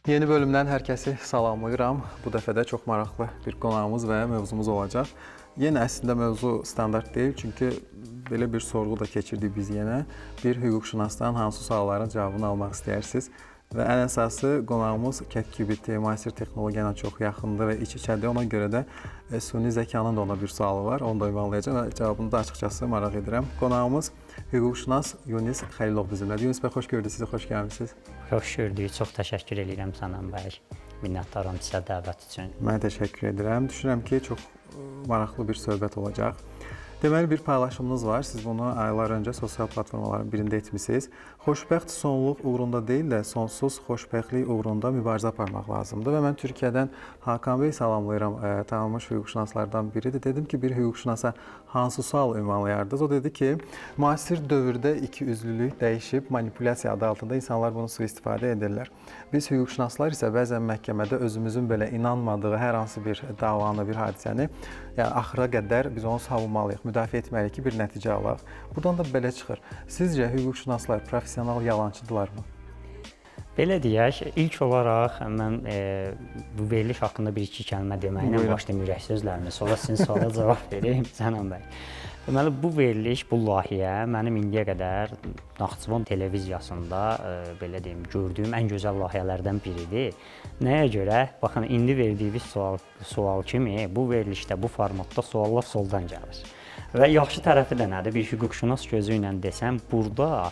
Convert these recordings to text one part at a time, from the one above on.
Yeni bölümdən hər kəsi salamlayıram. Bu dəfə də çox maraqlı bir qonağımız və mövzumuz olacaq. Yenə əslində mövzu standart deyil, çünki belə bir sorğu da keçirdik biz yenə. Bir hüquqşünasdan hansı sualların cavabını almaq istəyirsiniz? Və ən əsası qonağımız ChatGPT, müasir texnologiyanın çox yaxındır və iç-içədir. Ona görə də süni zəkanın da ona bir sualı var. Onu da ünvanlayacağım və cavabını da açıqcası maraq edirəm. Qonağımız hüquqşünas Yunis Xəlilov bizimlədir. Yunis bəy, xoş gördük sizi, xoş gəlmisiniz. Xoş gördük, çox təşəkkür edirəm Sənan bəy. Minnətdaram sizə dəvət üçün. Mən təşəkkür edirəm. Düşünürəm ki, çox maraqlı bir söhbət olacaq. Deməli, bir paylaşımınız var. Siz bunu aylar öncə sosial platformaların birində etmişsiniz. Xoşbəxt sonluq uğrunda deyil də, sonsuz xoşbəxtlik uğrunda mübarizə aparmaq lazımdır. Və mən Türkiyədən Hakan bəy salamlayıram, tanınmış hüquqşünaslardan biridir. Dedim ki, bir hüquqşünasa hansı sual ünvanlayardınız? O dedi ki, müasir dövrdə ikiyüzlülük dəyişib, manipulyasiya adı altında insanlar bunu sui-istifadə edirlər. Biz hüquqşünaslar isə bəzən məhkəmədə özümüzün belə inanmadığı hər hansı bir davanı, bir hadisəni, yəni axıra qədər biz onu savunmalıyıq, müdafiə etməliyik ki, bir nəticə alaq. Buradan da belə çıxır. Sizcə hüquqşünaslar professional yalançıdırlarmı? Belə deyək, ilk olaraq mən bu veriliş haqqında bir-iki kəlmə deməklə başlayım ürək sözlərini, sonra sizin suala cavab vereyim Sənan bəy. Deməli, bu veriliş, bu layihə mənim indiyə qədər Naxçıvan televiziyasında belə deyim, gördüyüm ən gözəl layihələrdən biridir. Nəyə görə? Baxın, indi verdiyiniz sual kimi bu verilişdə, bu formatda suallar soldan gəlir. Və yaxşı tərəfi də nədir? Bir hüquqşünas gözü ilə desəm, burada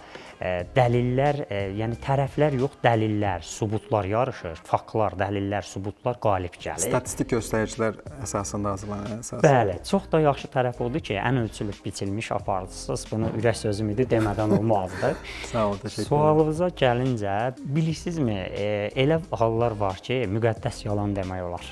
dəlillər, yəni tərəflər yox, dəlillər, sübutlar yarışır. Faktlar, dəlillər, sübutlar qalib gəlir. Statistik göstəricilər əsasında hazırlanan əsas. Bəli, çox da yaxşı tərəf odur ki, ən ölçülüb biçilmiş aparıcısız, bunu ürək sözüm idi demədən olmazdı. Sağ olun, təşəkkür ederim. Sualınıza gəlincə, bilirsinizmi, elə hallar var ki, müqəddəs yalan demək olar.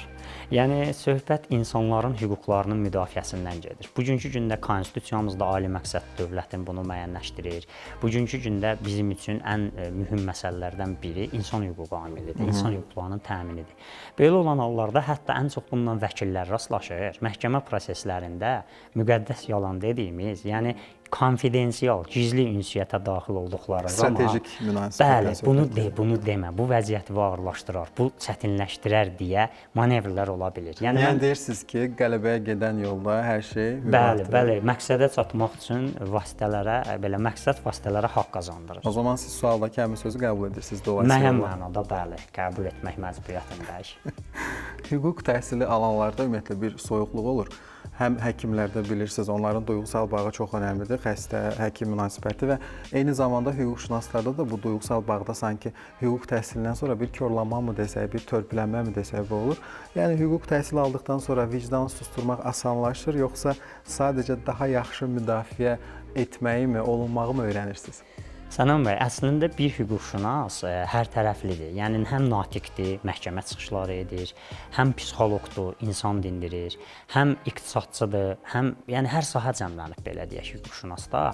Yəni, söhbət insanların hüquqlarının müdafiəsindən gedir. Bugünkü gündə konstitusiyamızda ali məqsəd dövlətin bunu müəyyənləşdirir. Bugünkü gündə bizim üçün ən mühüm məsələlərdən biri insan hüququ amilidir, insan hüquqlarının təminidir. Belə olan hallarda hətta ən çox bundan vəkillər rastlaşır. Məhkəmə proseslərində müqəddəs yalan dediyimiz, yəni konfidensial, gizli ünsiyyətə daxil olduqları zaman strategik münasibətlər. Bəli, bunu demə, bu vəziyyəti ağırlaşdırar, bu çətinləşdirər deyə manevrlər ola bilir. Yəni deyirsiniz ki, qələbəyə gedən yolda hər şey mübahtır. Bəli, məqsədə çatmaq üçün vasitələrə, belə məqsəd vasitələrə haqq qazandırır. O zaman siz sualdakı həmin sözü qəbul edirsiniz dolayısıyla. Mühəm mənada bəli, qəbul etmək məcburiyyətindəyik. Hüquq təhsili alanlarda ümumiyyətlə bir soyuqluq olur. Həm həkimlərdə bilirsiniz, onların duyğusal bağı çox önəmlidir, xəstə-həkim münasibəti və eyni zamanda hüquqşünaslarda da bu duyğusal bağda sanki hüquq təhsilindən sonra bir korlanma mı desək, bir törpülənmə mi desək bu olur. Yəni hüquq təhsili aldıqdan sonra vicdanı susturmaq asanlaşır, yoxsa sadəcə daha yaxşı müdafiə etməyi mi, olunmağı mı öyrənirsiniz? Sənan bəy, əslində bir hüquqşünas hər tərəflidir. Yəni həm natiqdir, məhkəmə çıxışları edir, həm psixoloqdur, insan dindirir, həm iqtisadçıdır, həm yəni hər sahə cəmlənib belə deyək hüquqşünasda.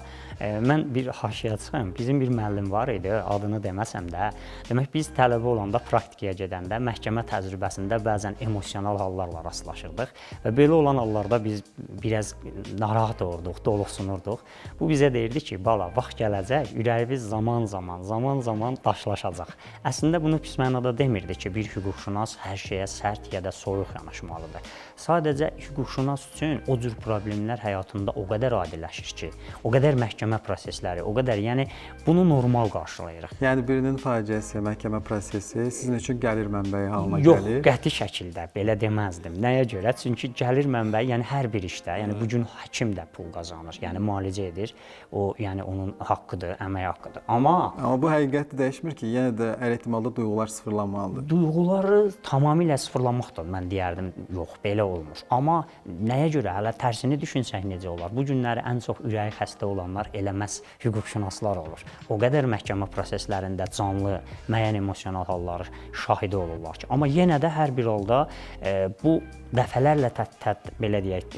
Mən bir haşiyə çıxım. Bizim bir müəllim var idi, adını deməsəm də. Demək biz tələbə olanda praktikaya gedəndə məhkəmə təcrübəsində bəzən emosional hallarla rastlaşırdıq və belə olan hallarda biz biraz narahat olurduq, doluxsunurduq. Bu bizə deyirdi ki, bala, vaxt gələcək, ürəyimiz zaman-zaman daşlaşacaq. Əslində bunu pis mənada demirdi ki, bir hüquqşünas hər şeyə sərt ya da soyuq yanaşmalıdır. Sadəcə hüquqşünas üçün o cür problemlər həyatında o qədər adiləşir ki, o qədər məhkəmə prosesləri, o qədər, yəni bunu normal qarşılayırıq. Yəni birinin faciəsi, məhkəmə prosesi sizin üçün gəlir mənbəyi halına gəlir? Yox, qəti şəkildə belə deməzdim. Nəyə görə? Çünki gəlir mənbəyi, yəni hər bir işdə, yəni bu gün həkim də pul qazanır, yəni müalicə edir. O, yəni onun haqqıdır, əmək haqqıdır. Amma bu həqiqəti dəyişmir ki, yenə də hər ehtimalda duyğular sıfırlanmalıdır. Duyğuları tamamilə sıfırlamaq da mən deyərdim, yox, belə olmur. Amma nəyə görə? Hələ tərsini düşünsək necə olar? Bu günləri ən çox ürəyi xəstə olanlar elə məhz hüquqşünaslar olur. O qədər məhkəmə proseslərində canlı, müəyyən emosional halları şahidi olurlar ki. Amma yenə də hər bir halda bu dəfələrlə belə deyək,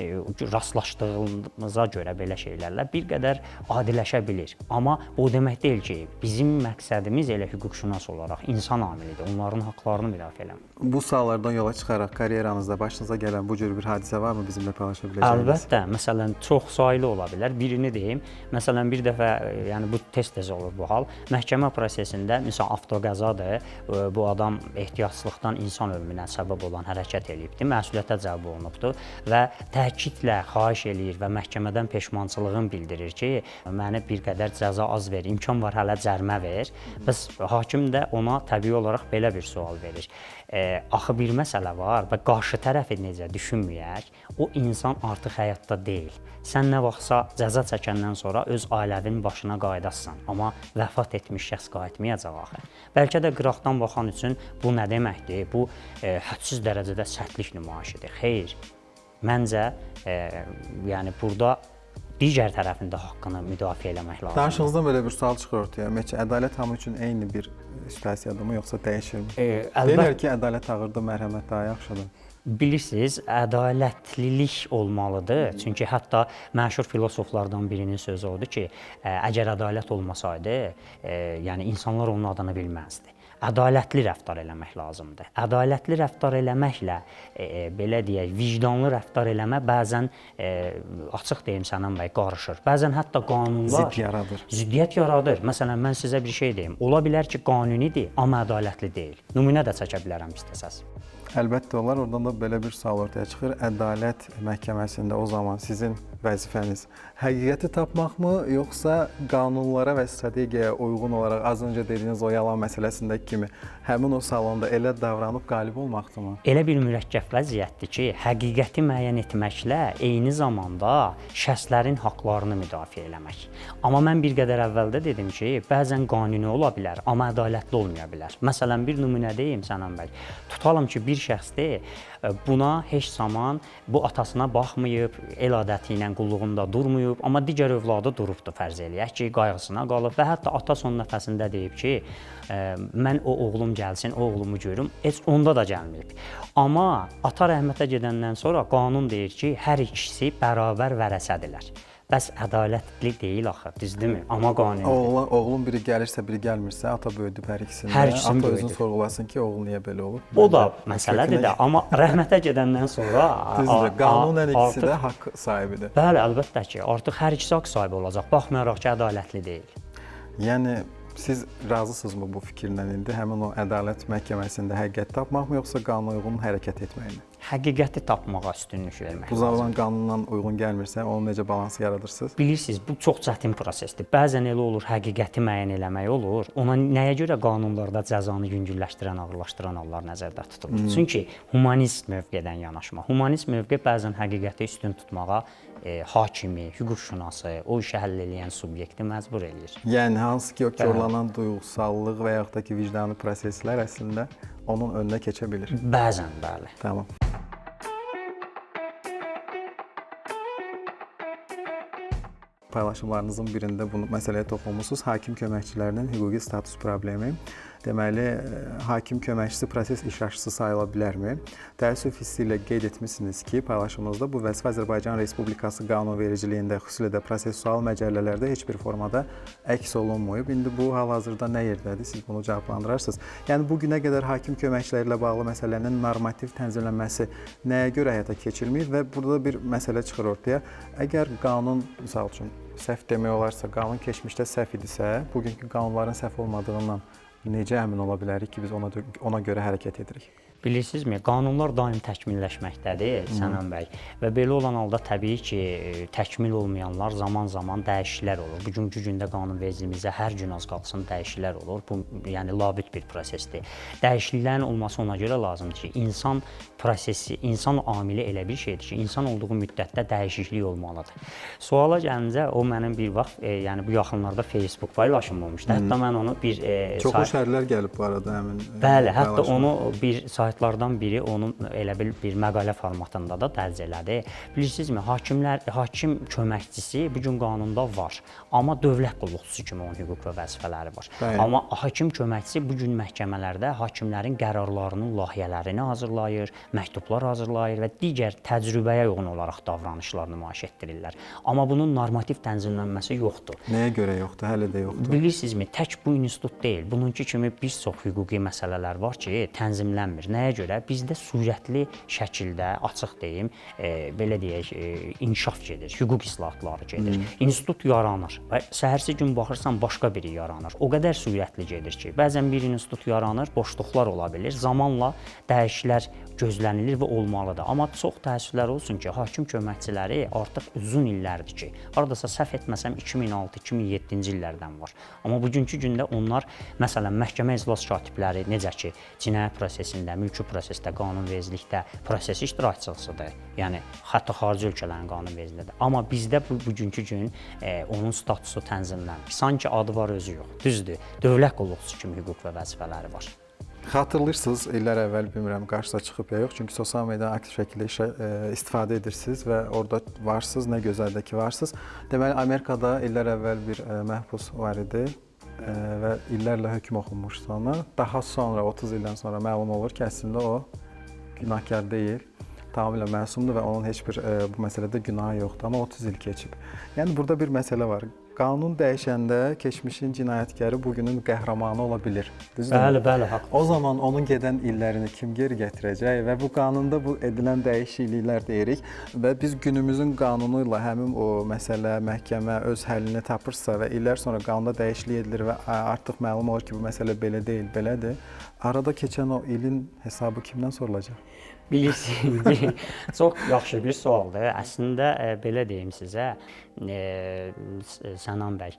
rastlaşdığımıza görə belə şeylərlə bir qədər adiləşə bilir. Amma o demək demək deyil ki, bizim məqsədimiz elə hüquqşünas olaraq insan amilidir, onların haqlarını müdafiə eləmək. Bu suallardan yola çıxaraq karyeranızda başınıza gələn bu cür bir hadisə varmı bizimlə paylaşa biləcəyiniz? Əlbəttə, məsələn, çox saylı ola bilər. Birini deyim, məsələn, bir dəfə, yəni bu tez-tez olur bu hal. Məhkəmə prosesində, məsələn, avtoqəzadır, bu adam ehtiyatsızlıqdan insan ölümünə səbəb olan hərəkət eləyibdi, məsuliyyətə cəlb olunubdu və təkidlə xahiş eləyir və məhkəmədən peşmançılığını bildirir ki, məni bir qədər cəza az ver, imkan var hələ cərimə ver. Bəs hakim də ona təbii olaraq belə bir sual verir. Axı bir məsələ var və qarşı tərəfi necə düşünməyək, o insan artıq həyatda deyil. Sən nə vaxtsa cəza çəkəndən sonra öz ailəvinin başına qayıdasan, amma vəfat etmiş şəxs qayıtmayacaq axı. Bəlkə də qıraqdan baxan üçün bu nə deməkdir? Bu hədsiz dərəcədə sərtlik nümayişidir. Xeyr, məncə, yəni burada digər tərəfində haqqını müdafiə eləmək lazımdır. Danışığınızdan belə bir sual çıxır ortaya. Ümumiyyətlə, ədalət hamı üçün eyni bir situasiyadır mı, yoxsa dəyişirmi? Deyirlər ki, ədalət ağırdır, mərhəmət daha yaxşıdır. Bilirsiniz, ədalətlilik olmalıdır. Çünki hətta məşhur filosoflardan birinin sözü odur ki, əgər ədalət olmasaydı, yəni insanlar onun adını bilməzdi. Ədalətli rəftar eləmək lazımdır. Ədalətli rəftar eləməklə, belə deyək, vicdanlı rəftar eləmə bəzən, açıq deyim Sənan bəy, qarışır. Bəzən hətta qanunlar ziddiyyət yaradır. Məsələn, mən sizə bir şey deyim. Ola bilər ki, qanunidir, amma ədalətli deyil. Nümunə də çəkə bilərəm istəsəz. Əlbəttə olar. Oradan da belə bir sual ortaya çıxır. Ədalət məhkəməsində o zaman sizin vəzifəniz həqiqəti tapmaqmı, yoxsa qanunlara və strategiyaya uyğun olaraq az öncə dediyiniz o yalan məsələsindəki kimi həmin o salonda elə davranıb qalib olmaqdırmı? Elə bir mürəkkəb vəziyyətdir ki, həqiqəti müəyyən etməklə eyni zamanda şəxslərin haqlarını müdafiə eləmək. Amma mən bir qədər əvvəldə dedim ki, bəzən qanuni ola bilər, amma ədalətli olmaya bilər. Məsələn, bir nümunə deyim Sənan bəy. Tutalım ki, bir şəxsdir, buna heç zaman bu atasına baxmayıb, el adəti ilə qulluğunda durmayıb, amma digər övladı durubdur fərz eləyək ki, qayğısına qalıb və hətta ata son nəfəsində deyib ki, mən o oğlum gəlsin, o oğlumu görüm, heç onda da gəlməyib. Amma ata rəhmətə gedəndən sonra qanun deyir ki, hər ikisi bərabər vərəsədirlər. Bəs ədalətli deyil axı, düzdürmü? Amma qanunidir. Oğlun biri gəlirsə, biri gəlmirsə, ata böyüdüb hər ikisini. Hər ikisini ata özünü sorğulasın ki, oğul niyə belə olub? O da məsələdir də, amma rəhmətə gedəndən sonra düzdür, qanunən ikisi də haqq sahibidir. Bəli, əlbəttə ki, artıq hər ikisi haqq sahibi olacaq, baxmayaraq ki, ədalətli deyil. Yəni siz razısınızmı bu fikirlə indi? Həmin o ədalət məhkəməsində həqiqət tapmaqmı, yoxsa qanuna uyğun hərəkət etməkmi? Həqiqəti tapmağa üstünlük vermək lazımdır. Bu zaman qanunla uyğun gəlmirsə, onun necə balansı yaradırsınız? Bilirsiniz, bu çox çətin prosesdir. Bəzən elə olur, həqiqəti müəyyən eləmək olur. Ona nəyə görə qanunlarda cəzanı yüngülləşdirən, ağırlaşdıran hallar nəzərdə tutulur? Çünki humanist mövqedən yanaşma. Humanist mövqe bəzən həqiqəti üstün tutmağa hakimi, hüquqşünası, o işi həll edən subyekti məcbur eləyir. Yəni hansı ki, o korlanan duyğusallıq və yaxud da ki, vicdani proseslər əslində onun önünə keçə bilir. Bəzən, bəli. Tamam. Paylaşımlarınızın birində bu məsələyə toxunmusunuz. Hakim köməkçilərinin hüquqi status problemi. Deməli, hakim köməkçisi proses iştirakçısı sayıla bilərmi? Təəssüf hissi ilə qeyd etmişsiniz ki, paylaşımınızda bu vəzifə Azərbaycan Respublikası qanunvericiliyində, xüsusilə də prosessual məcəllələrdə heç bir formada əks olunmayıb. İndi bu hal-hazırda nə yerdədir? Siz bunu cavablandırarsınız. Yəni, bu günə qədər hakim köməkçiləri ilə bağlı məsələnin normativ tənzimlənməsi nəyə görə həyata keçirilməyib və burada bir məsələ çıxır ortaya. Əgər qanun, misal üçün, səhv demək olarsa, qanun keçmişdə səhv idisə, bugünkü qanunların səhv olmadığından necə əmin ola bilərik ki, biz ona görə hərəkət edirik? Bilirsinizmi, qanunlar daim təkmilləşməkdədir, Sənan bəy. Və belə olan halda təbii ki, təkmil olmayanlar zaman-zaman dəyişikliklər olur. Bugünkü gündə qanunvericiliyimizdə hər gün az qalsın dəyişikliklər olur. Bu, yəni labüd bir prosesdir. Dəyişikliklərin olması ona görə lazımdır ki, insan prosesi, insan amili elə bir şeydir ki, insan olduğu müddətdə dəyişiklik olmalıdır. Suala gəlincə, o mənim bir vaxt, yəni bu yaxınlarda Facebook paylaşım olmuşdu. Hətta mən onu bir çoxlu şərhlər gəlib bu arada həmin. Bəli, hətta onu bir saytlardan biri onu elə bir məqalə formatında da dərc elədi. Bilirsinizmi, hakim köməkçisi bu gün qanunda var, amma dövlət qulluqçusu kimi onun hüquq və vəzifələri var. Bəli. Amma hakim köməkçisi bu gün məhkəmələrdə hakimlərin qərarlarının layihələrini hazırlayır, məktublar hazırlayır və digər təcrübəyə uyğun olaraq davranışlar nümayiş etdirirlər. Amma bunun normativ tənzimlənməsi yoxdur. Nəyə görə yoxdur? Hələ də yoxdur. Bilirsinizmi, tək bu institut deyil. Bununki kimi bir çox hüquqi məsələlər var ki, tənzimlənmir. Nəyə görə? Bizdə sürətli şəkildə, açıq deyim, belə deyək, inkişaf gedir, hüquq islahatları gedir. İnstitut yaranır və səhərsi gün baxırsan başqa biri yaranır. O qədər sürətli gedir ki, bəzən bir institut yaranır, boşluqlar ola bilir. Zamanla dəyişikliklər gözlənilir və olmalıdır. Amma çox təəssüflər olsun ki, hakim köməkçiləri artıq uzun illərdir ki, hardasa səhv etməsəm 2006-2007-ci illərdən var. Amma bugünkü gündə onlar, məsələn, məhkəmə iclas katibləri necə ki, cinayət prosesində, mülki prosesdə, qanunvericilikdə proses iştirakçısıdır. Yəni, hətta xarici ölkələrin qanunvericiliyidir. Amma bizdə bugünkü gün onun statusu tənzimlənmir. Sanki adı var, özü yox. Düzdür, dövlət qulluqçusu kimi hüquq və vəzifələri var. Xatırlayırsınız, illər əvvəl bilmirəm qarşınıza çıxıb ya yox, çünki sosial mediadan aktiv şəkildə istifadə edirsiniz və orada varsınız, nə gözəldə ki varsınız. Deməli, Amerikada illər əvvəl bir məhbus var idi və illərlə hökm oxunmuşdu ona. Daha sonra, 30 ildən sonra məlum olur ki, əslində o günahkar deyil, tamamilə məsumdur və onun heç bir bu məsələdə günahı yoxdur, amma 30 il keçib. Yəni, burada bir məsələ var. Qanun dəyişəndə keçmişin cinayətkarı bugünün qəhrəmanı ola bilir. Bəli, bəli, haqlı. O zaman onun gedən illərini kim geri gətirəcək və bu qanunda bu edilən dəyişikliklər deyirik və biz günümüzün qanunu ilə həmin o məsələ, məhkəmə öz həllini tapırsa və illər sonra qanunda dəyişiklik edilir və artıq məlum olur ki, bu məsələ belə deyil, belədir. Arada keçən o ilin hesabı kimdən sorulacaq? Bilirsiniz, çox yaxşı bir sualdır. Əslində, belə deyim sizə, Sənan bəy,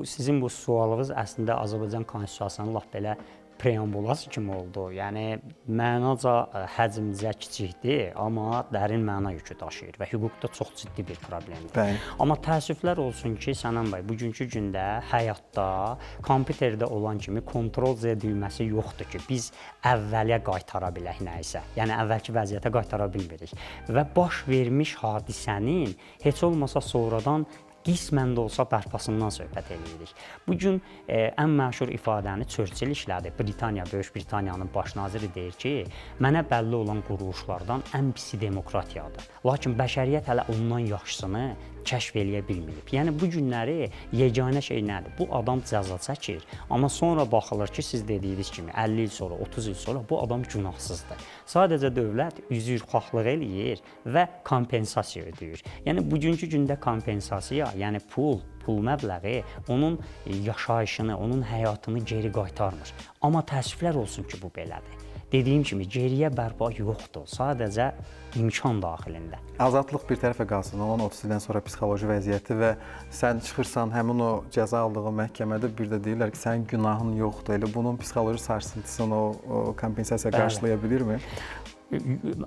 sizin bu sualınız əslində Azərbaycan Konstitusiyasının lap belə preambulası kimi oldu. Yəni, mənaca həcmcə kiçikdir, amma dərin məna yükü daşıyır və hüquqda çox ciddi bir problemdir. Bəli. Amma təəssüflər olsun ki, Sənan bəy, bugünkü gündə həyatda kompüterdə olan kimi kontrol Z düyməsi yoxdur ki, biz əvvələ qaytara bilək nəyisə. Yəni, əvvəlki vəziyyətə qaytara bilmirik. Və baş vermiş hadisənin heç olmasa sonradan qismən də olsa bərpasından söhbət edirik. Bugün ən məşhur ifadəni Churchill işlədi. Böyük Britaniyanın baş naziri deyir ki, mənə bəlli olan quruluşlardan ən pisi demokratiyadır. Lakin bəşəriyyət hələ ondan yaxşısını kəşf eləyə bilməyib. Yəni, bu günləri yeganə şey nədir? Bu adam cəza çəkir, amma sonra baxılır ki, siz dediyiniz kimi 50 il sonra, 30 il sonra bu adam günahsızdır. Sadəcə dövlət üzrxahlıq eləyir və kompensasiya ödəyir. Yəni, bugünkü gündə kompensasiya, yəni pul məbləği onun yaşayışını, onun həyatını geri qaytarmır. Amma təəssüflər olsun ki, bu belədir. Dediyim kimi, geriyə bərpa yoxdur, sadəcə imkan daxilində. Azadlıq bir tərəfə qalsın, onun 30 ildən sonra psixoloji vəziyyəti və sən çıxırsan həmin o cəza aldığın məhkəmədə bir də deyirlər ki, sənin günahın yoxdur. Elə bunun psixoloji sarsıntısını o kompensasiya qarşılaya bilirmi?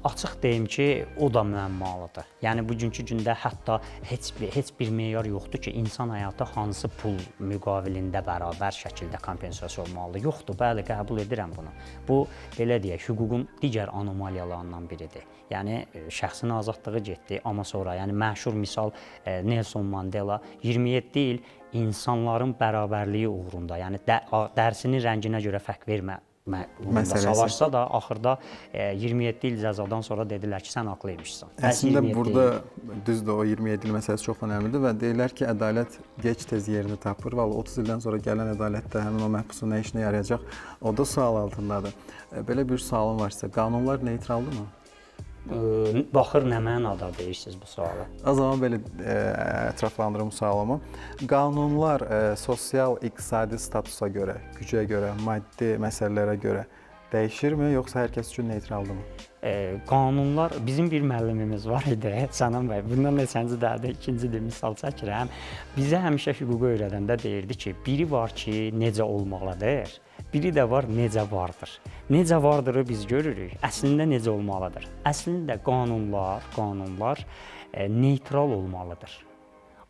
Açıq deyim ki, o da müəmmalıdır. Yəni, bugünkü gündə hətta heç bir meyar yoxdur ki, insan həyatı hansı pul müqabilində bərabər şəkildə kompensasiya olmalıdır. Yoxdur, bəli, qəbul edirəm bunu. Bu, belə deyək, hüququn digər anomaliyalarından biridir. Yəni, şəxsin azadlığı getdi, amma sonra, yəni, məşhur misal Nelson Mandela 27 il insanların bərabərliyi uğrunda, yəni dərsinin rənginə görə fərq vermə savaşsa da, axırda 27 il cəzadan sonra dedilər ki, sən haqlıymışsan. Əslində, burada düzdür, o 27 il məsələsi çox önəmlidir və deyirlər ki, ədalət gec-tez yerini tapır. Vallahi 30 ildən sonra gələn ədalətdə həmin o məhbusun nə işinə yarayacaq, o da sual altındadır. Belə bir sualım var sizə, qanunlar neytraldırmı? Baxır nə mənada deyirsiniz bu sualı? O zaman belə ətraflandırım sualımı. Qanunlar sosial-iqtisadi statusa görə, gücə görə, maddi məsələlərə görə dəyişirmi, yoxsa hər kəs üçün neytraldırmı? Qanunlar, bizim bir müəllimimiz var idi, Sənan bəy, bundan neçənci dərdə, ikincidir, misal çəkirəm. Bizə həmişə hüququ öyrədəndə deyirdi ki, biri var ki, necə olmalıdır, biri də var, necə vardır. Necə vardırı biz görürük, əslində necə olmalıdır. Əslində qanunlar neytral olmalıdır.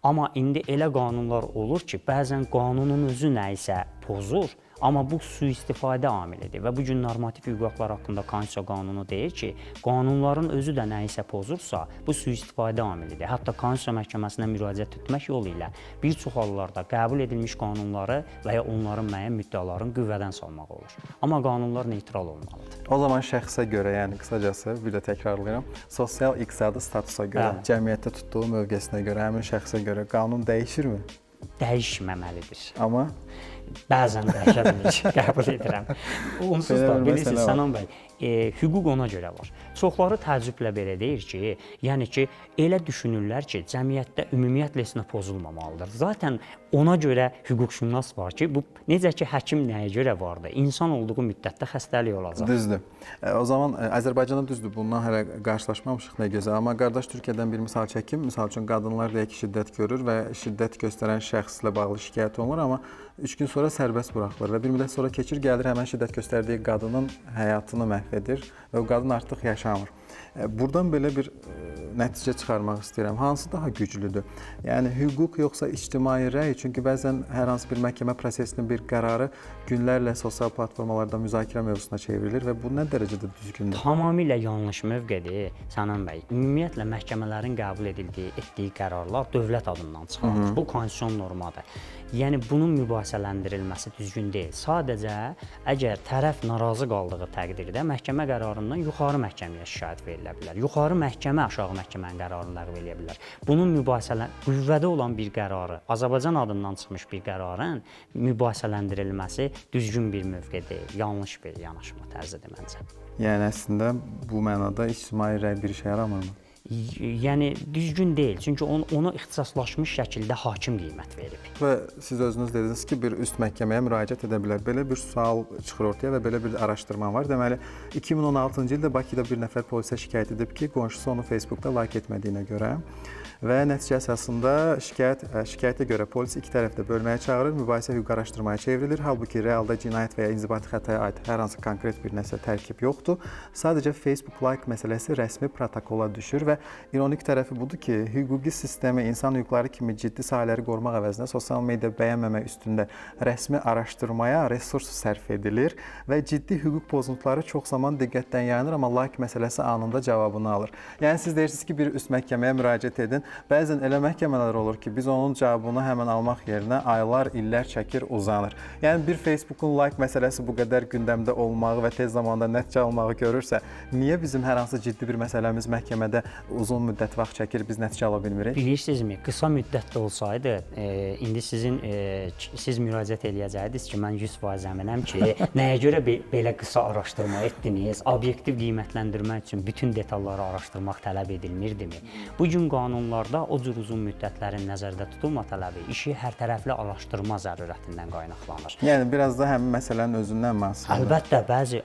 Amma indi elə qanunlar olur ki, bəzən qanunun özü nəyisə pozur, Amma bu sui-istifadə amilidir və bu gün normativ hüquq haqları haqqında Konstitusiya qanunu deyir ki, qanunların özü də nəyisə pozursa, bu sui-istifadə amilidir. Hətta Konstitusiya məhkəməsinə müraciət etmək yolu ilə bir çox hallarda qəbul edilmiş qanunları və ya onların müəyyən müddəalarını qüvvədən salmaq olur. Amma qanunlar neytral olmalıdır. O zaman şəxsə görə, yəni qısacası bir də təkrarlayıram, sosial-iqtisadi statusa görə, cəmiyyətdə tutduğu mövqesinə görə, həmin şəxsə görə qanun dəyişirmi? Dəyişməməlidir. Amma bəzən dəyişə bilir, qəbul edirəm. Onsuz da bilirsiniz Sənan bəy, hüquq ona görə var. Çoxları təəccüblə belə deyir ki, yəni ki, elə düşünürlər ki, cəmiyyətdə ümumiyyətlə heç nə pozulmamalıdır. Zaten ona görə hüquqşünas var ki, bu necə ki həkim nəyə görə vardır? İnsan olduğu müddətdə xəstəlik olacaq. Düzdür. O zaman Azərbaycanda düzdür, bundan hələ qarşılaşmamışıq nə gözəl. Amma qardaş Türkiyədən bir misal çəkim. Misal üçün qadınlar deyək ki, şiddət görür və şiddət göstərən şəxslə bağlı şikayət olunur, amma 3 gün sonra sərbəst buraxılır və bir müddət sonra keçir, gəlir həmən şiddət göstərdiyi qadının həyatını məhv edir və o qadın artıq yaşamır. Buradan belə bir nəticə çıxarmaq istəyirəm. Hansı daha güclüdür? Yəni hüquq yoxsa ictimai rəy? Çünki bəzən hər hansı bir məhkəmə prosesinin bir qərarı günlərlə sosial platformalarda müzakirə mövzusuna çevrilir və bu nə dərəcədə düzgündür? Tamamilə yanlış mövqedir Sənan bəy. Ümumiyyətlə məhkəmələrin qəbul etdiyi qərarlar dövlət adından çıxarılır. Bu konstitusion normadır. Yəni bunun mübahisələndirilməsi düzgün deyil. Sadəcə əgər tərəf narazı qaldığı təqdirdə məhkəmə qərarından yuxarı məhkəməyə şikayət verilə bilər. Yuxarı məhkəmə aşağı məhkəmənin qərarını ləğv edə bilər. Bunun qüvvədə olan bir qərarı, Azərbaycan adından çıxmış bir qərarın mübahisələndirilməsi düzgün bir mövqe deyil, yanlış bir yanaşma tərzidir məncə. Yəni əslində bu mənada ictimai rəy bir işə yaramırmı? Yəni düzgün deyil. Çünki ona ixtisaslaşmış şəkildə hakim qiymət verib. Və siz özünüz dediniz ki, bir üst məhkəməyə müraciət edə bilər. Belə bir sual çıxır ortaya və belə bir araşdırma var. Deməli, 2016-cı ildə Bakıda bir nəfər polisə şikayət edib ki, qonşusu onu Facebookda like etmədiyinə görə və nəticə əsasında şikayətə görə polis iki tərəfdə bölməyə çağırır, mübahisə hüquq araşdırmaya çevrilir. Halbuki realda cinayət və ya inzibati xətaya aid hər hansı konkret bir nəsə tərkib yoxdur. Sadəcə Facebook like məsələsi rəsmi protokola düşür və ironik tərəfi budur ki, hüquqi sistemi insan hüquqları kimi ciddi sahələri qorumaq əvəzinə sosial media bəyənməmək üstündə rəsmi araşdırmaya resurs sərf edilir və ciddi hüquq pozuntuları çox zaman diqqətdən yayınır, amma like məsələsi anında cavabını alır. Yəni siz deyirsiniz ki, bir üst məhkəməyə müraciət edin. Bəzən elə məhkəmələr olur ki, biz onun cavabını həmən almaq yerinə aylar, illər çəkir, uzanır. Yəni bir Facebookun like məsələsi bu qədər gündəmdə olmağı və tez zamanda nəticə almağı görürsə, niyə bizim hər hansı ciddi bir məsələmiz məhkəmədə uzun müddət vaxt çəkir, biz nəticə ala bilmirik? Bilirsinizmi, qısa müddətdə olsaydı, indi siz müraciət eləyəcəydiniz ki, mən 100% əminəm ki, nəyə görə belə qısa araşdırma etdiniz, obyektiv qiymətləndirmək üçün bütün detalları araşdırmaq tələb edilmirdimi? Bu gün qanunlarda o cür uzun müddətlərin nəzərdə tutulma tələbi işi hərtərəfli araşdırma zərurətindən qaynaqlanır. Yəni biraz da həmin məsələnin özündən məhsuldur.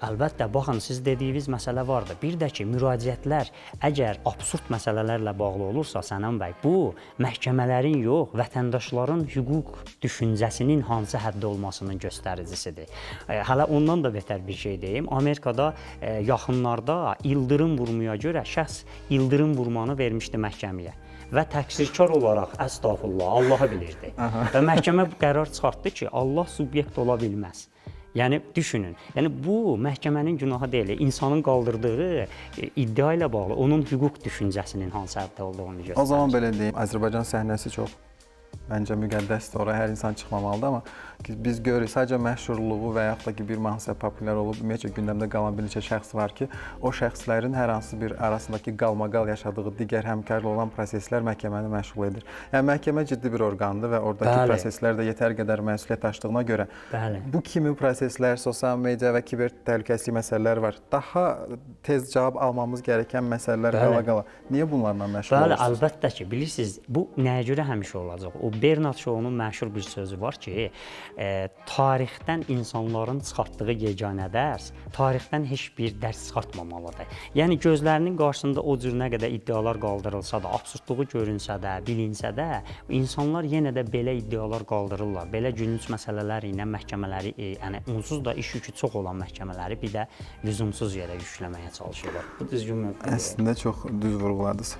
Əlbəttə, baxın, siz dediyiniz məsələ vardır. Bir də ki, müraciətlər əgər absurd məsələlərlə bağlı olursa, Sənan bəy, bu məhkəmələrin yox, vətəndaşların hüquq düşüncəsinin hansı həddə olmasının göstəricisidir. Hələ ondan da betər bir şey deyim. Amerikada yaxınlarda ildırım vurmaya görə şəxs ildırım vurmanı vermişdi məhkəməyə. Və təqsirkar olaraq, əstağfurullah, Allahı bilirdi. Və məhkəmə qərar çıxartdı ki, Allah subyekt ola bilməz. Yəni düşünün. Yəni bu məhkəmənin günahı deyil, insanın qaldırdığı iddia ilə bağlı onun hüquq düşüncəsinin hansı həddə olduğunu göstərir. O zaman belə deyim, Azərbaycan səhnəsi çox məncə müqəddəsdir, ora hər insan çıxmamalıdır, amma biz görürük, sadəcə məşhurluğu və yaxud da ki, bir mahnısı populyar olub, ümumiyyətcə gündəmdə qalan bir neçə şəxs var ki, o şəxslərin hər hansı bir arasındakı qalmaqal yaşadığı digər həmkarlı olan proseslər məhkəməni məşğul edir. Yəni məhkəmə ciddi bir orqandır və oradakı proseslər də yetər qədər məsuliyyət daşıdığına görə bu kimi proseslər, sosial media və kiber təhlükəsizlik məsələləri var. Daha tez cavab almamız gərəkən məsələlər qala-qala. Niyə bunlarla məşğul olursunuz? Bəli, əlbəttə ki, bilirsiniz, bu nəyə görə həmişə olacaq? O Bernard Shaw'un məşhur bir sözü var ki, tarixdən insanların çıxartdığı yeganə dərs, tarixdən heç bir dərs çıxartmamalıdır. Yəni gözlərinin qarşısında o cür nə qədər iddialar qaldırılsa da, absurdluğu görünsə də, bilinsə də, insanlar yenə də belə iddialar qaldırırlar. Belə gülünc məsələlər ilə məhkəmələri, yəni onsuz da iş yükü çox olan məhkəmələri bir də lüzumsuz yerə yükləməyə çalışırlar. Bu düzgün mövqedir. Əslində çox düz vurğuladınız.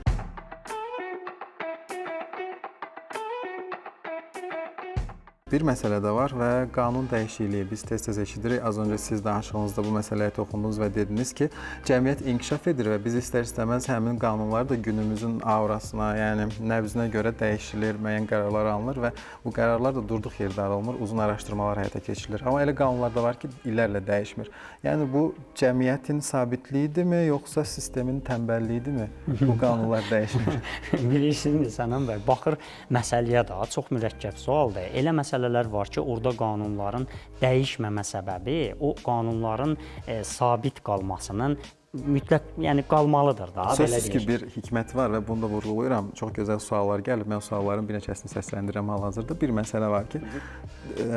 bir məsələ də var və qanun dəyişikliyi biz tez-tez eşidirik. Az öncə siz danışığınızda bu məsələyə toxundunuz və dediniz ki, cəmiyyət inkişaf edir və biz istər-istəməz həmin qanunlar da günümüzün aurasına, yəni nəbzinə görə dəyişilir, müəyyən qərarlar alınır və bu qərarlar da durduq yerdə alınmır, uzun araşdırmalar həyata keçirilir. Amma elə qanunlar da var ki, illərlə dəyişmir. Yəni bu cəmiyyətin sabitliyidirmi, yoxsa sistemin tənbəlliyidirmi? Bu qanunlar dəyişmir. Bilirsiniz Sənan bəy, baxır məsələyə də çox mürəkkəb sualdır. Elə məsələlər var ki, orada qanunların dəyişməmə səbəbi o qanunların sabit qalmasının mütləq, yəni qalmalıdır da, belə Sözsüz ki, deyək. bir hikmət var və bunu da vurğulayıram. Çox gözəl suallar gəlib. Mən sualların bir neçəsini səsləndirəm hal-hazırda. Bir məsələ var ki,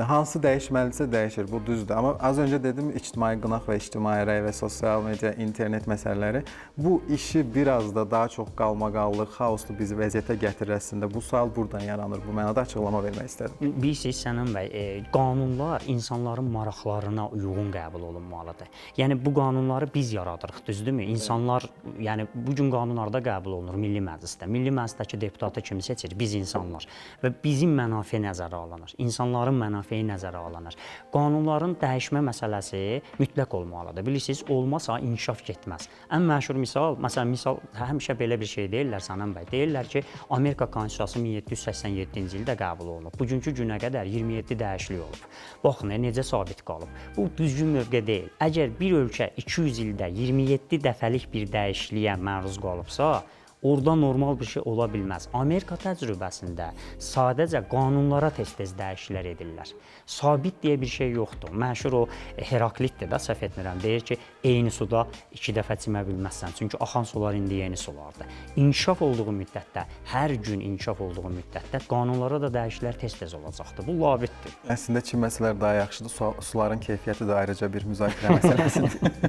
hansı dəyişməlidirsə dəyişir. Bu düzdür. Amma az öncə dedim, ictimai qınaq və ictimai rəy və sosial media, internet məsələləri bu işi biraz da daha çox qalmaqallıq, xaoslu bizi vəziyyətə gətirir əslində. Bu sual buradan yaranır. Bu mənada açıqlama vermək istədim. Bilirsiniz Sənan bəy, qanunlar insanların maraqlarına uyğun qəbul olunmalıdır. Yəni bu qanunları biz yaradırıq. Düzdürmü? İnsanlar, yəni bu gün qanunlarda qəbul olunur Milli Məclisdə. Milli Məclisdəki deputatı kimi seçir? Biz insanlar. Və bizim mənafe nəzərə alınır. İnsanların mənafeyi nəzərə alınır. Qanunların dəyişmə məsələsi mütləq olmalıdır. Bilirsiniz, olmasa inkişaf getməz. Ən məşhur misal, məsələn, həmişə belə bir şey deyirlər Sənan bəy. Deyirlər ki, Amerika Konstitusiyası 1787-ci ildə qəbul olunub. Bugünkü günə qədər 27 dəyişiklik olub. Baxın, necə sabit qalıb. Bu düzgün mövqe deyil. Əgər bir ölkə 200 ildə 27 dəfəlik bir dəyişikliyə məruz qalıbsa, orada normal bir şey ola bilməz. Amerika təcrübəsində sadəcə qanunlara tez-tez dəyişikliklər edirlər. Sabit deyə bir şey yoxdur. Məşhur o Heraklitdir də, səhv etmirəm, deyir ki, eyni suda 2 dəfə çimə bilməzsən. Çünki axan sular indi yeni sulardır. İnkişaf olduğu müddətdə, hər gün inkişaf olduğu müddətdə qanunlara da dəyişikliklər tez-tez olacaqdır. Bu labiddir. Əslində çimməsələr daha yaxşıdır. Suların keyfiyyəti də ayrıca bir müzakirə məsələsidir.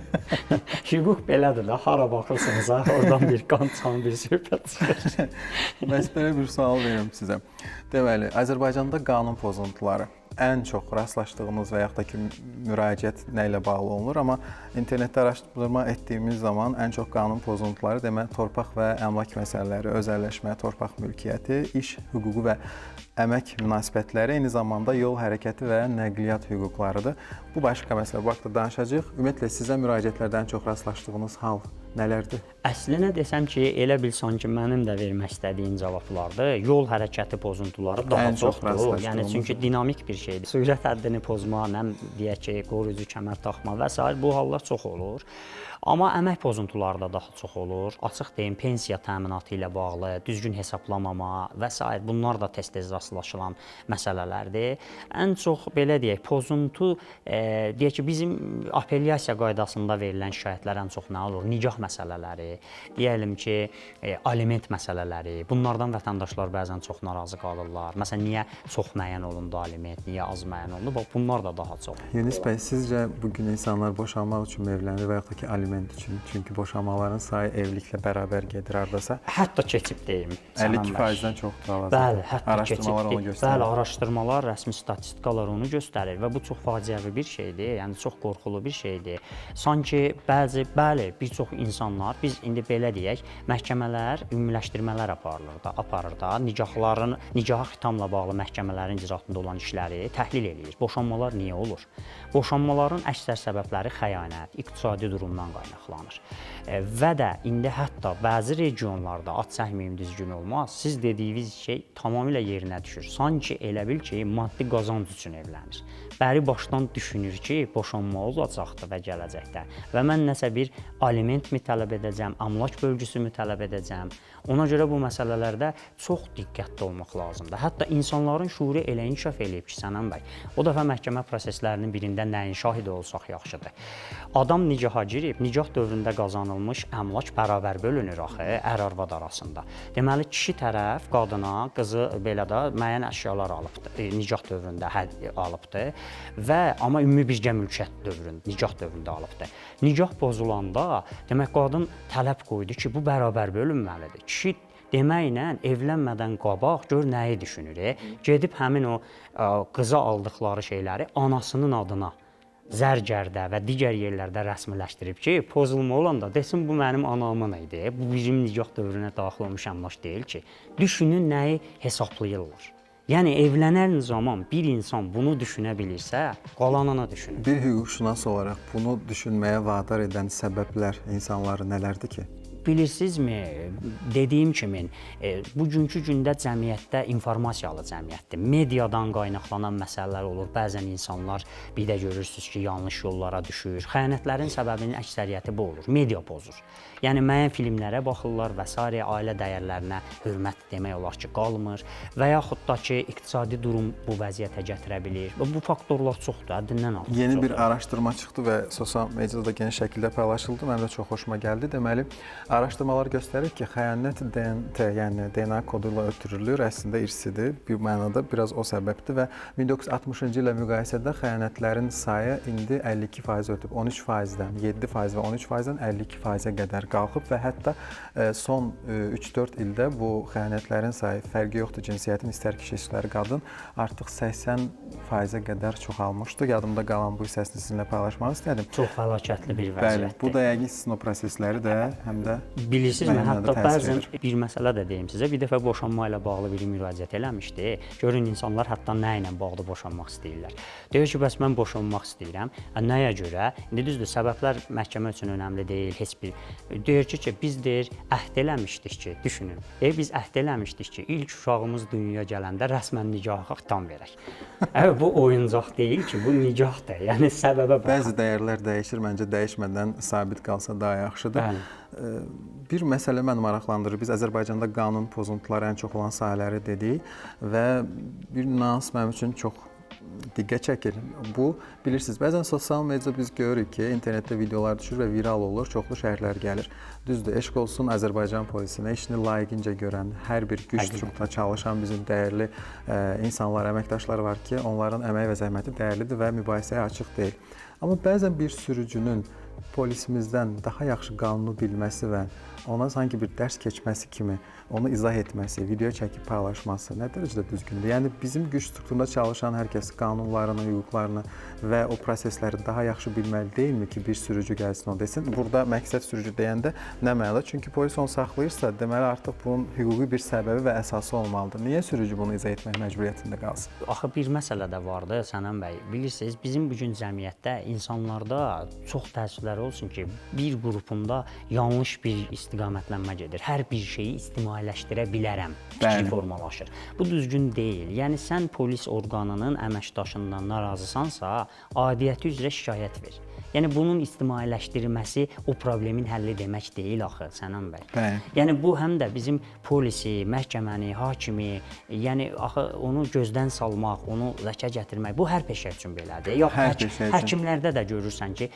Hüquq belədir də, hara baxırsınız, oradan bir qançan, bir söhbət çıxır. Bəs belə bir sual verim sizə. Deməli, Azərbaycanda qanun pozuntuları ən çox rastlaşdığınız və yaxud da ki, müraciət nə ilə bağlı olunur, amma internetdə araşdırma etdiyimiz zaman ən çox qanun pozuntuları demək torpaq və əmlak məsələləri, özəlləşmə, torpaq mülkiyyəti, iş hüququ və əmək münasibətləri, eyni zamanda yol hərəkəti və nəqliyyat hüquqlarıdır. Bu başqa məsələ, bu haqda danışacağıq. Ümumiyyətlə sizə müraciətlərdə ən çox rastlaşdığınız hal nələrdir? Əslinə desəm ki, elə bil sanki mənim də vermək istədiyim cavablardır. Yol hərəkəti pozuntuları daha çoxdur. Yəni çünki dinamik bir şeydir. Sürət həddini pozma, nə deyək ki, qoruyucu kəmər taxma və s. bu hallar çox olur. Amma əmək pozuntuları da daha çox olur. Açıq deyim, pensiya təminatı ilə bağlı, düzgün hesablamama və s. bunlar da tez-tez rastlaşılan məsələlərdir. Ən çox belə deyək, pozuntu deyək ki, bizim apellyasiya qaydasında verilən şikayətlər ən çox nə olur? Nicah məsələləri, deyəlim ki, aliment məsələləri. Bunlardan vətəndaşlar bəzən çox narazı qalırlar. Məsələn, niyə çox müəyyən olundu aliment, niyə az müəyyən olundu? Bax, bunlar da daha çox. Yunus bəy, sizcə bugün insanlar boşanmaq üçün evlənir və yaxud da ki, aliment üçün? Çünki boşanmaların sayı evliliklə bərabər gedir hardasa. Hətta keçib deyim. 52%-dən çoxdur hal-hazırda. Bəli, hətta araşdırmalar onu göstərir. Bəli, araşdırmalar, rəsmi statistikalar onu göstərir və bu çox faciəvi bir şeydir. Yəni çox qorxulu bir şeydir. Sanki bəli, bir çox insanlar, biz indi belə deyək, məhkəmələr ümumiləşdirmələr aparır da, nicaha xitamla bağlı məhkəmələrin icraatında olan işləri təhlil eləyir. Boşanmalar niyə olur? Boşanmaların əksər səbəbləri xəyanət, iqtisadi durumdan qaynaqlanır. Və də indi hətta bəzi regionlarda, ad çəkməyim düzgün olmaz, siz dediyiniz şey tamamilə yerinə düşür. Sanki elə bil ki, maddi qazanc üçün evlənir. Bəri başdan düşünür ki, boşanma olacaqdır və gələcəkdə. Və mən nəsə bir aliment mi tələb edəcəm, əmlak bölgüsü mü tələb edəcəm. Ona görə bu məsələlərdə çox diqqətli olmaq lazımdır. Hətta insanların şuuru elə inkişaf eləyib ki, Sənan bəy, o dəfə məhkəmə proseslərinin birində nəyin şahidi olsaq yaxşıdır. Adam nicaha girib, nicah dövründə qazanılmış əmlak bərabər bölünür axı, ər-arvad arasında. Deməli, kişi tərəf qadına, qızı belə də müəyyən əşyalar alıbdır, nicah dövründə alıbdır və amma ümumi birgə mülkiyyət dövründə, nicah dövründə alıbdır. Nicah pozulanda, demək, qadın tələb qoydu ki, bu bərabər bölünməlidir. Kişi deməklə evlənmədən qabaq gör nəyi düşünür. Gedib həmin o qıza aldıqları şeyləri anasının adına zərgərdə və digər yerlərdə rəsmiləşdirib ki, pozulma olanda desin bu mənim anamın idi. Bu bizim nicah dövrünə daxil olmuş əmlak deyil ki. Düşünün nəyi hesablayırlar. Yəni evlənən zaman bir insan bunu düşünə bilirsə, qalanını düşünür. Bir hüquqşünas olaraq bunu düşünməyə vadar edən səbəblər insanları nələrdir ki? Bilirsinizmi, dediyim kimi, bugünkü gündə cəmiyyətdə informasiyalı cəmiyyətdir. Mediadan qaynaqlanan məsələlər olur. Bəzən insanlar bir də görürsüz ki, yanlış yollara düşür. Xəyanətlərin səbəbinin əksəriyyəti bu olur. Media pozur. Yəni müəyyən filmlərə baxırlar və sairə ailə dəyərlərinə hörmət demək olar ki, qalmır və yaxud da ki, iqtisadi durum bu vəziyyətə gətirə bilir. Bu faktorlar çoxdur, həddindən artıq. Yeni bir araşdırma çıxdı və sosial mediada geniş şəkildə paylaşıldı. Mənim də çox xoşuma gəldi. Deməli, araşdırmalar göstərir ki, xəyanət DNT, yəni DNA kodu ilə ötürülür, əslində irsidir. Bir mənada biraz o səbəbdir və 1960-cı ilə müqayisədə xəyanətlərin sayı indi 52% ötüb. 13%-dən 7% və 13%-dən 52%-ə qədər qalxıb və hətta son 3-4 ildə bu xəyanətlərin sayı fərqi yoxdur, cinsiyyətin istər kişi, istər qadın artıq 80%-ə qədər çoxalmışdı. Yadımda qalan bu hissəsini sizinlə paylaşmaq istədim. Çox fəlakətli bir vəziyyətdir. Bəli, bu da yəqin sizin o prosesləri də həm də bilirsinizmi, hətta bəzən bir məsələ də deyim sizə. Bir dəfə boşanma ilə bağlı biri müraciət eləmişdi. Görün insanlar hətta nə ilə bağlı boşanmaq istəyirlər. Deyir ki, bəs mən boşanmaq istəyirəm. Nəyə görə? İndi düzdür, səbəblər məhkəmə üçün önəmli deyil, heç bir. Deyir ki, biz deyir əhd eləmişdik ki, düşünün. Biz əhd eləmişdik ki, ilk uşağımız dünyaya gələndə rəsmən nigahı xitam verək. Bu oyuncaq deyil ki, bu nigahdır. Yəni səbəbə bax. Bəzi dəyərlər dəyişir, məncə dəyişmədən sabit qalsa daha yaxşıdır. Bəli. Bir məsələ məni maraqlandırır. Biz Azərbaycanda qanun pozuntuları ən çox olan sahələri dedik və bir nüans mənim üçün çox diqqət çəkir. Bu, bilirsiniz, bəzən sosial mediada biz görürük ki, internetdə videolar düşür və viral olur, çoxlu şərhlər gəlir. Düzdür, eşq olsun Azərbaycan polisinə, işini layiqincə görən, hər bir güc strukturunda çalışan bizim dəyərli insanlar, əməkdaşlar var ki, onların əmək və zəhməti dəyərlidir və mübahisəyə açıq deyil. Amma bəzən bir sürücünün polisimizdən daha yaxşı qanunu bilməsi və ona sanki bir dərs keçməsi kimi onu izah etməsi, video çəkib paylaşması nə dərəcədə düzgündür? Yəni bizim güc strukturunda çalışan hər kəs qanunlarını, hüquqlarını və o prosesləri daha yaxşı bilməli deyilmi ki, bir sürücü gəlsin o desin? Burada məqsəd sürücü deyəndə nə mənada? Çünki polis onu saxlayırsa, deməli artıq bunun hüquqi bir səbəbi və əsası olmalıdır. Niyə sürücü bunu izah etmək məcburiyyətində qalsın? Axı bir məsələ də vardı, Sənan bəy. Bilirsiniz, bizim bu gün cəmiyyətdə insanlarda çox təəssüflər olsun ki, bir qrupunda yanlış bir istiqamətlənmə gedir. Hər bir şeyi ictimailəşdirə bilərəm fikri formalaşır. Bu düzgün deyil. Yəni sən polis orqanının əməkdaşından narazısansa, aidiyyəti üzrə şikayət ver. Yəni bunun ictimailəşdirilməsi o problemin həlli demək deyil axı, Sənan bəy. Yəni bu həm də bizim polisi, məhkəməni, hakimi, yəni axı onu gözdən salmaq, onu ləkə gətirmək, bu hər peşə üçün belədir. Həkimlərdə də görürsən ki,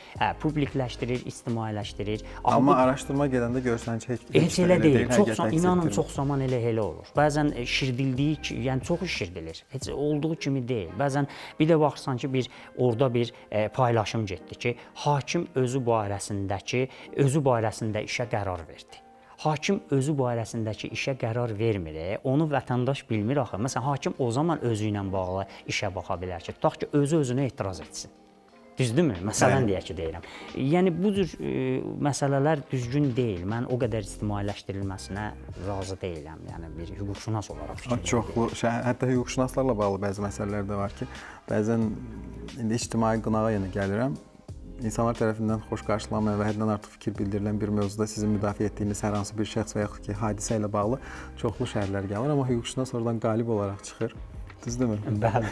publikləşdirir, ictimailəşdirir. Amma araşdırma gedəndə görürsən ki, heç elə deyil. İnanın çox zaman elə olur. Bəzən şirdildiyi ki, yəni çox şirdilir. Heç olduğu kimi deyil. Bəzən bir də baxırsan ki, orada bir paylaşım getdi ki, hakim özü barəsində işə qərar verdi. Hakim özü barəsindəki işə qərar vermir, onu vətəndaş bilmir axı. Məsələn, hakim o zaman özü ilə bağlı işə baxa bilər ki, tutaq ki, özü-özünə etiraz etsin. Düzdürmü? Məsələn deyək ki, deyirəm. Yəni bu cür məsələlər düzgün deyil. Mən o qədər ictimailəşdirilməsinə razı deyiləm. Yəni bir hüquqşünas olaraq fikirləşirəm. Çoxlu, hətta hüquqşünaslarla bağlı bəzi məsələlər də var ki, bəzən indi ictimai qınağa yenə gəlirəm. İnsanlar tərəfindən xoş qarşılanmayan və həddən artıq fikir bildirilən bir mövzuda sizin müdafiə etdiyiniz hər hansı bir şəxs və yaxud ki, hadisə ilə bağlı çoxlu şərhlər gəlir, amma hüquqşünas oradan qalib olaraq çıxır. Düzdürmü? Bəli.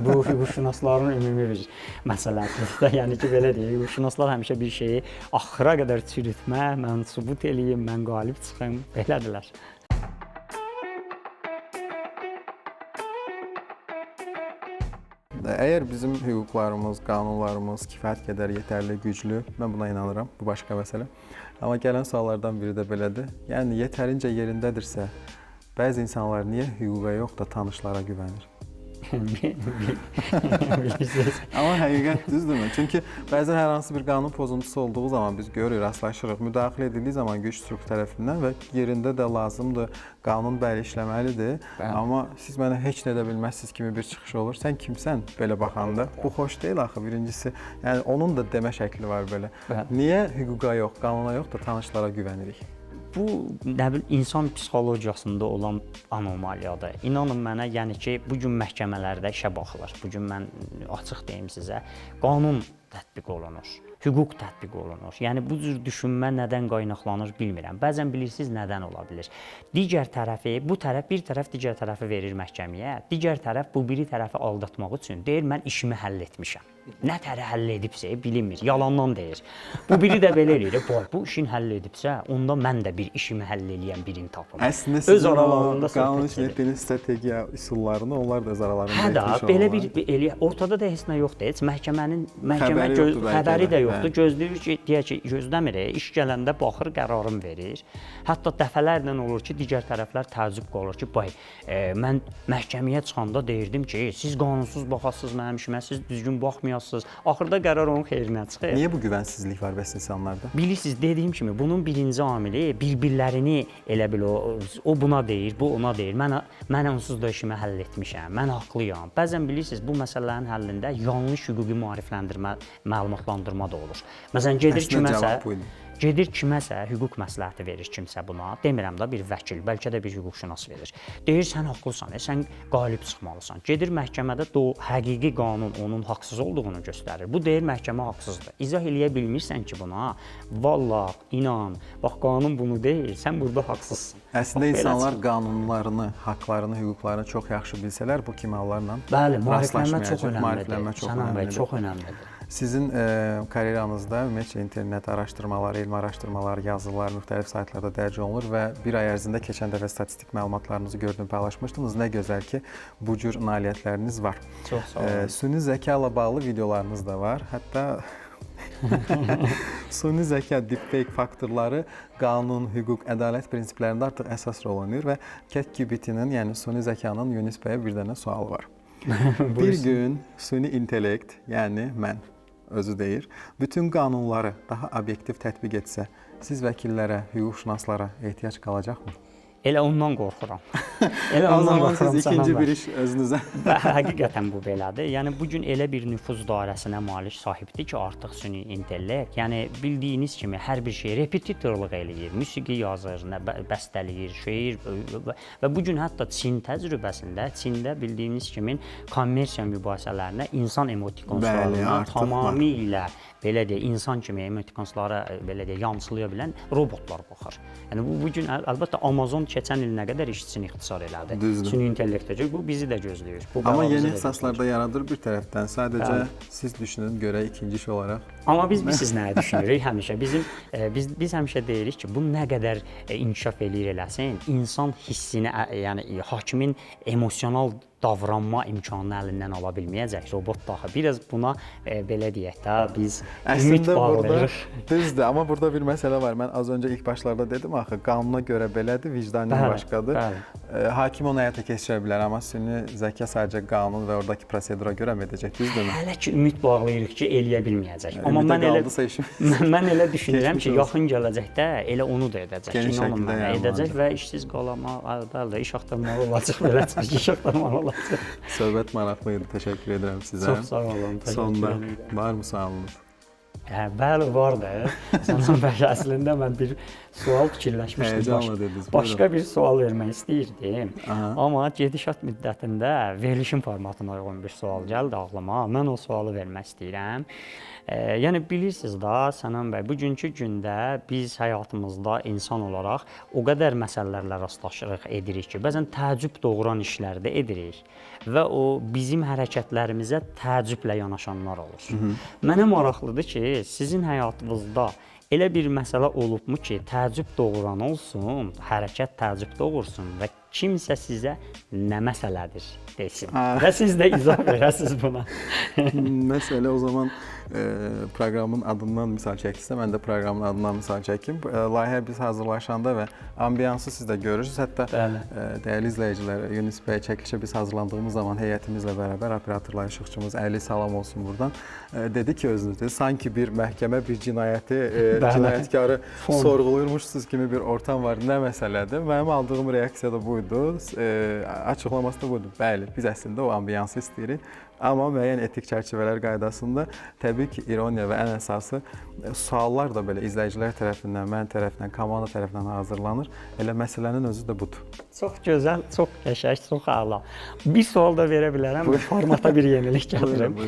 Bu hüquqşünasların ümumi bir məsələsidir. Yəni ki, belə deyək, hüquqşünaslar həmişə bir şeyi axıra qədər çürütmə, mən sübut eləyim, mən qalib çıxım, belədirlər. Əgər bizim hüquqlarımız, qanunlarımız kifayət qədər yetərli, güclü, mən buna inanıram, bu başqa məsələ. Amma gələn suallardan biri də belədir. Yəni, yetərincə yerindədirsə, bəzi insanlar niyə hüquqa yox da tanışlara güvənir? Amma həqiqət düzdürmü? Çünki bəzən hər hansı bir qanun pozuntusu olduğu zaman biz görürük, rastlaşırıq, müdaxilə edildiyi zaman güc struktur tərəfindən və yerində də lazımdır, qanun bəli işləməlidir. Amma siz mənə heç nə edə bilməzsiniz kimi bir çıxış olur. Sən kimsən belə baxanda? Bu xoş deyil axı birincisi. Yəni onun da demə şəkli var belə. Niyə hüquqa yox, qanuna yox da tanışlara güvənirik? bu nə bilim insan psixologiyasında olan anomaliyadır. İnanın mənə, yəni ki, bu gün məhkəmələrdə işə baxılır. Bu gün mən açıq deyim sizə, qanun tətbiq olunur. Hüquq tətbiq olunur. Yəni bu cür düşünmə nədən qaynaqlanır bilmirəm. Bəzən bilirsiniz nədən ola bilər. Digər tərəfi, bir tərəf digər tərəfi verir məhkəməyə. Digər tərəf bu biri tərəfi aldatmaq üçün deyir mən işimi həll etmişəm. Nə tərə həll edibsə bilinmir, yalandan deyir. Bu biri də belə eləyir. Bu işin həll edibsə, onda mən də bir işimi həll eləyən birini tapım. Əslində sizin o qanun üçün etdiyiniz strategiya üsullarını onlar da öz aralarında etmiş olurlar. Belə bir ortada da heç nə yoxdur. Heç məhkəmə xəbəri də yoxdur. Gözləyir ki, deyək ki, gözləmir. İş gələndə baxır, qərarını verir. Hətta dəfələrlə olur ki, digər tərəflər təəccüb qalır ki, mən məhkəməyə çıxanda deyirdim ki, siz qanunsuz baxasınız mənim işimə, siz düzgün baxmayasınız. Axırda qərar onun xeyrinə çıxır. Niyə bu güvənsizlik var bəs insanlarda? Bilirsiniz, dediyim kimi, bunun birinci amili bir-birlərini elə bil o buna deyir, bu ona deyir. Mən onsuz da işimi həll etmişəm, mən haqlıyam. Bəzən bilirsiniz, bu məsələlərin həllində yanlış hüquqi maarifləndirmə, məlumatlandırma da olur. Məsələn, gedir kiməsə hüquq məsləhəti verir kimsə buna. Demirəm da bir vəkil, bəlkə də bir hüquqşünas verir. Deyir sən haqlısan, sən qalib çıxmalısan. Gedir məhkəmədə həqiqi qanun onun haqsız olduğunu göstərir. Bu deyir məhkəmə haqsızdır. İzah eləyə bilmirsən ki buna, vallah, inan, bax qanun bunu deyir, sən burada haqsızsın. Əslində insanlar qanunlarını, haqlarını, hüquqlarını çox yaxşı bilsələr bu kimi hallarla maariflənmə çox önəmlidir. Sizin karyeranızda ümumiyyətlə internet araşdırmaları, elmi araşdırmalar, yazılar müxtəlif saytlarda dərc olunur və bir ay ərzində keçən dəfə statistik məlumatlarınızı gördüm, paylaşmışdınız. Nə gözəl ki, bu cür nailiyyətləriniz var. Çox sağ olun. Süni zəka ilə bağlı videolarınız da var. Hətta süni zəka, deepfake faktorları qanun, hüquq, ədalət prinsiplərində artıq əsas rol oynayır və ChatGPT-nin, yəni süni zəkanın Yunis bəyə bir dənə sualı var. Bir gün süni intellekt, yəni mən özü deyir, bütün qanunları daha obyektiv tətbiq etsə, siz vəkillərə, hüquqşünaslara ehtiyac qalacaqmı? Elə ondan qorxuram. O zaman siz ikinci bir iş özünüzə. Həqiqətən bu belədir. Yəni bu gün elə bir nüfuz dairəsinə malik sahibdir ki, artıq süni intellekt, yəni bildiyiniz kimi hər bir şey repetitorluq eləyir, musiqi yazır, bəstələyir, şeir və bu gün hətta Çin təcrübəsində, Çində bildiyimiz kimi kommersiya mübahisələrinə insan emotikonlarına tamamilə belə deyə insan kimi emotikonlara belə deyə yamsılaya bilən robotlar baxır. Yəni bu gün əlbəttə Amazon keçən il nə qədər işçini ixtisar elədi. Süni intellektəcə bu bizi də gözləyir. Amma yeni ixtisaslar da yaradır bir tərəfdən. Sadəcə siz düşünün görə ikinci iş olaraq. Amma biz nəyə düşünürük həmişə? Biz həmişə deyirik ki, bu nə qədər inkişaf eləyir eləsin, insan hissini, yəni hakimin emosional davranma imkanını əlindən ala bilməyəcək robot daxı. Biraz buna belə deyək də biz ümid bağlayırıq. Düzdür, amma burada bir məsələ var. Mən az öncə ilk başlarda dedim axı qanuna görə belədir, vicdanın başqadır. Hakim onu həyata keçirə bilər, amma süni zəka sadəcə qanun və oradakı prosedura görə mi edəcək, düzdürmü? Hələ ki ümid bağlayırıq ki, eləyə bilməyəcək. Amma mən elə düşünürəm ki, yaxın gələcəkdə elə onu da edəcək. İnanın mənə edəcək və işsiz qalama, iş axtarmalı olacaq, belə çıxış iş axtarmalı olacaq. Söhbət maraqlı idi. Təşəkkür edirəm sizə. Çox sağ olun. Sonda var mı sualınız? Bəli, vardı. Sənan bəy, əslində mən bir sual fikirləşmişdim. Başqa bir sual vermək istəyirdim. Amma gedişat müddətində verilişin formatına uyğun bir sual gəldi ağlıma. Mən o sualı vermək istəyirəm. Yəni bilirsiniz da, Sənan bəy, bugünkü gündə biz həyatımızda insan olaraq o qədər məsələlərlə rastlaşırıq, edirik ki, bəzən təəccüb doğuran işlər də edirik və o bizim hərəkətlərimizə təəccüblə yanaşanlar olur. Mənə maraqlıdır ki, sizin həyatınızda elə bir məsələ olubmu ki, təəccüb doğuran olsun, hərəkət təəccüb doğursun və kimsə sizə nə məsələdir desin və siz də izah verəsiniz buna. Məsələ o zaman proqramın adından misal çəkilsə, mən də proqramın adından misal çəkim. Layihə biz hazırlaşanda və ambiyansı siz də görürsünüz. Hətta dəyərli izləyicilər, Yunis bəy çəkilişə biz hazırlandığımız zaman heyətimizlə bərabər operatorla işıqçımız Əli salam olsun buradan. Dedi ki özünüz, sanki bir məhkəmə bir cinayəti, cinayətkarı sorğuluyurmuşsunuz kimi bir ortam var. Nə məsələdir? Mənim aldığım reaksiya da buydu. Açıqlaması da buydu. Bəli, biz əslində o ambiyansı istəyirik Amma müəyyən etik çərçivələr qaydasında təbii ki, ironiya və ən əsası suallar da belə izləyicilər tərəfindən, mən tərəfindən, komanda tərəfindən hazırlanır. Elə məsələnin özü də budur. Çox gözəl, çox qəşəng, çox əla. Bir sual da verə bilərəm, bu formata bir yenilik gətirim.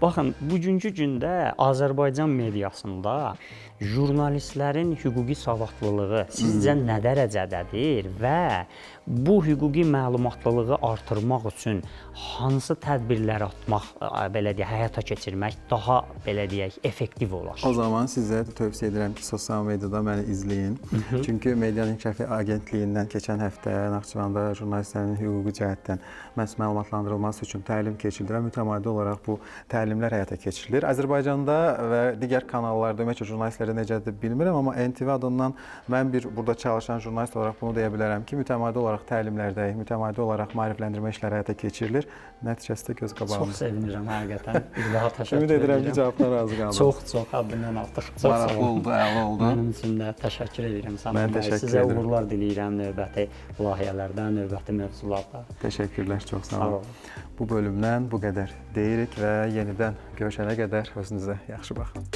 Baxın, bugünkü gündə Azərbaycan mediasında jurnalistlərin hüquqi savadlılığı sizcə nə dərəcədədir və bu hüquqi məlumatlılığı artırmaq üçün hansı tədbirlər atmaq, belə deyək, həyata keçirmək daha belə deyək, effektiv olar? O zaman sizə tövsiyə edirəm ki, sosial mediada məni izləyin. Çünki Medianın İnkişafı Agentliyindən keçən həftə Naxçıvanda jurnalistlərin hüquqi cəhətdən məhz məlumatlandırılması üçün təlim keçirilir. Mütəmadi olaraq bu təlimlər həyata keçirilir. Azərbaycanda və digər kanallarda ümumiyyətlə jurnalistlərə necədir bilmirəm, amma NTV adından mən bir burada çalışan jurnalist olaraq bunu deyə bilərəm ki, mütəmadi olaraq təlimlərdəyik, mütəmadi olaraq maarifləndirmə işləri həyata keçirilir. Nəticəsi də göz qabağımızda. Çox sevinirəm həqiqətən. Bir daha təşəkkür Ümid edirəm ki, cavabdan razı qaldım. Çox həddindən artıq. Çox maraqlı oldu, əla oldu. Mənim üçün də təşəkkür edirəm sana. Mən təşəkkür Sizə edirəm. uğurlar diləyirəm növbəti layihələrdə, növbəti mövzularda. Təşəkkürlər, çox sağ olun. olun. Bu bölümdən bu qədər deyirik və yenidən görüşənə qədər özünüzə yaxşı baxın.